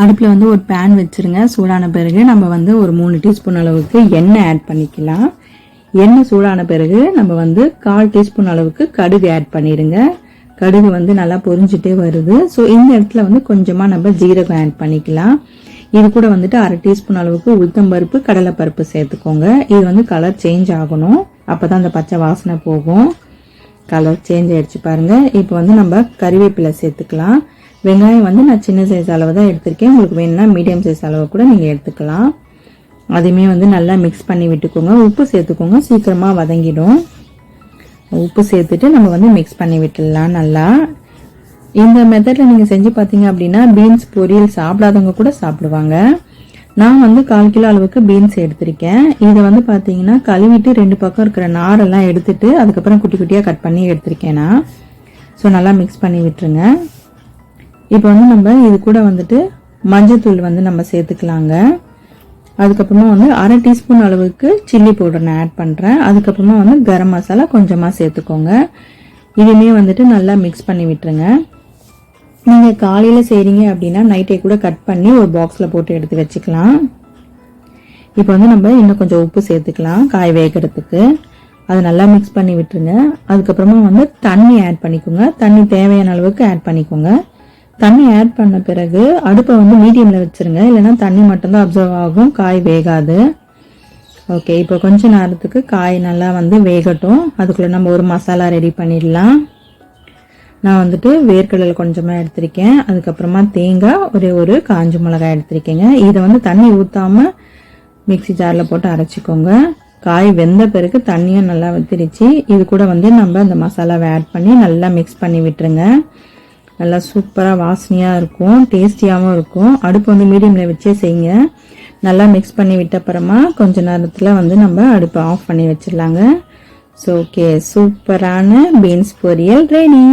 அடுப்பில் வந்து ஒரு பேன் வச்சுருங்க. சூடான பிறகு நம்ம வந்து ஒரு 3 டீஸ்பூன் அளவுக்கு எண்ணெய் ஆட் பண்ணிக்கலாம். எண்ணெய் சூடான பிறகு நம்ம வந்து 1/4 டீஸ்பூன் அளவுக்கு கடுகு ஆட் பண்ணிடுங்க. கடுகு வந்து நல்லா பொரிஞ்சிட்டே வருது. ஸோ இந்த இடத்துல வந்து கொஞ்சமாக நம்ம ஜீரகம் ஆட் பண்ணிக்கலாம். இது கூட வந்துட்டு 1/2 டீஸ்பூன் அளவுக்கு உளுத்தம்பருப்பு, கடலைப்பருப்பு சேர்த்துக்கோங்க. இது வந்து கலர் சேஞ்ச் ஆகணும், அப்போதான் அந்த பச்சை வாசனை போகும். கலர் சேஞ்ச் ஆயிடுச்சு பாருங்க. இப்போ வந்து நம்ம கறிவேப்பிலை சேர்த்துக்கலாம். வெங்காயம் வந்து நான் சின்ன சைஸ் அளவு தான் எடுத்திருக்கேன். உங்களுக்கு வேணும்னா மீடியம் சைஸ் அளவு கூட நீங்கள் எடுத்துக்கலாம். அதையுமே வந்து நல்லா மிக்ஸ் பண்ணி விட்டுக்கோங்க. உப்பு சேர்த்துக்கோங்க, சீக்கிரமா வதங்கிடும். உப்பு சேர்த்துட்டு நம்ம வந்து மிக்ஸ் பண்ணி விட்டுடலாம். நல்லா இந்த மெத்தட்ல நீங்க செஞ்சு பார்த்தீங்க அப்படின்னா பீன்ஸ் பொரியல் சாப்பிடாதவங்க கூட சாப்பிடுவாங்க. நான் வந்து 1/4 கிலோ அளவுக்கு பீன்ஸ் எடுத்திருக்கேன். இதை வந்து பார்த்தீங்கன்னா கழுவிட்டு 2 பக்கம் இருக்கிற நாரெல்லாம் எடுத்துட்டு அதுக்கப்புறம் குட்டி குட்டியாக கட் பண்ணி எடுத்திருக்கேன் நான். ஸோ நல்லா மிக்ஸ் பண்ணி விட்டுருங்க. இப்போ வந்து நம்ம இது கூட வந்துட்டு மஞ்சத்தூள் வந்து நம்ம சேர்த்துக்கலாங்க. அதுக்கப்புறமா வந்து 1/2 டீஸ்பூன் அளவுக்கு சில்லி பவுடர் நான் ஆட் பண்ணுறேன். அதுக்கப்புறமா வந்து கரம் மசாலா கொஞ்சமாக சேர்த்துக்கோங்க. இதுவுமே வந்துட்டு நல்லா மிக்ஸ் பண்ணி விட்டுருங்க. நீங்கள் காலையில் செய்கிறீங்க அப்படின்னா நைட்டே கூட கட் பண்ணி ஒரு பாக்ஸில் போட்டு எடுத்து வச்சுக்கலாம். இப்போ வந்து நம்ம இன்னும் கொஞ்சம் உப்பு சேர்த்துக்கலாம் காய் வேகிறதுக்கு. அதை நல்லா மிக்ஸ் பண்ணி விட்டுருங்க. அதுக்கப்புறமா வந்து தண்ணி ஆட் பண்ணிக்கோங்க. தண்ணி தேவையான அளவுக்கு ஆட் பண்ணிக்கோங்க. தண்ணி ஆட் பண்ண பிறகு அடுப்பை வந்து மீடியமில் வச்சுருங்க, இல்லைன்னா தண்ணி மட்டும்தான் அப்சர்வ் ஆகும், காய் வேகாது. ஓகே, இப்போ கொஞ்ச நேரத்துக்கு காய் நல்லா வந்து வேகட்டும். அதுக்குள்ளே நம்ம ஒரு மசாலா ரெடி பண்ணிடலாம். நான் வந்துட்டு வேர்க்கடலை கொஞ்சமாக எடுத்திருக்கேன். அதுக்கப்புறமா தேங்காய், ஒரே ஒரு காஞ்ச மிளகாய் எடுத்திருக்கேங்க. இதை வந்து தண்ணி ஊற்றாமல் மிக்சி ஜாரில் போட்டு அரைச்சிக்கோங்க. காய் வெந்த பிறகு தண்ணியும் நல்லா வத்திருச்சு. இது கூட வந்து நம்ம அந்த மசாலாவை ஆட் பண்ணி நல்லா மிக்ஸ் பண்ணி விட்டுருங்க. நல்லா சூப்பராக வாசனையாக இருக்கும், டேஸ்டியாகவும் இருக்கும். அடுப்பு வந்து மீடியமில் வச்சே செய்யுங்க. நல்லா மிக்ஸ் பண்ணி விட்ட அப்புறமா கொஞ்ச நேரத்தில் வந்து நம்ம அடுப்பை ஆஃப் பண்ணி வச்சிடலாங்க. ஸோ ஓகே, சூப்பரான பீன்ஸ் பொரியல் ரெடி.